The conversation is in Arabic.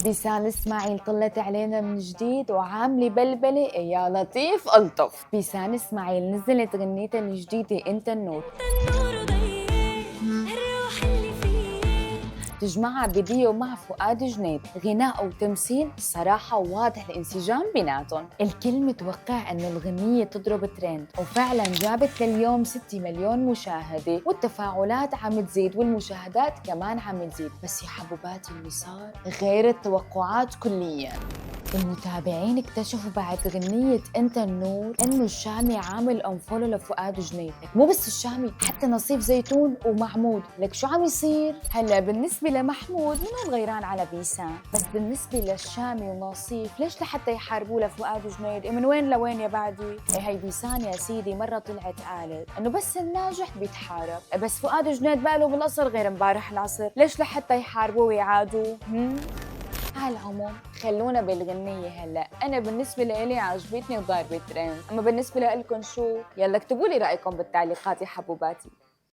بيسان اسماعيل طلت علينا من جديد وعاملة بلبلة يا لطيف ألطف. بيسان اسماعيل نزلت غنيتها الجديدة انت النور، تجمعها بديو مع فؤاد جنيد، غناء وتمثيل صراحة واضح الانسجام بيناتهم. الكل متوقع انه الغنية تضرب ترند، وفعلا جابت لليوم 6 مليون مشاهدة، والتفاعلات عم تزيد والمشاهدات كمان عم تزيد. بس يا حبوباتي اللي صار غير التوقعات كليا. المتابعين اكتشفوا بعد غنية انت النور انه الشامي عامل انفولو لفؤاد جنيد، مو بس الشامي حتى نصيف زيتون ومحمود. لك شو عم يصير؟ هلا بالنسبة لمحمود منو غيران على بيسان، بس بالنسبة للشامي ونصيف ليش لحتى يحاربوا لفؤاد جنيد؟ من وين لوين يا بعدي؟ هي بيسان يا سيدي مرة طلعت قالت انه بس الناجح بيتحارب، بس فؤاد جنيد بقاله بالقصر غير امبارح العصر، ليش لحتى يحاربوا ويعادوا؟ على العموم خلونا بالغنية هلا. أنا بالنسبة لإلي عجبتني وضاربة ترند، أما بالنسبة لإلكم شو؟ يلا اكتبوا لي رأيكم بالتعليقات يا حبوباتي.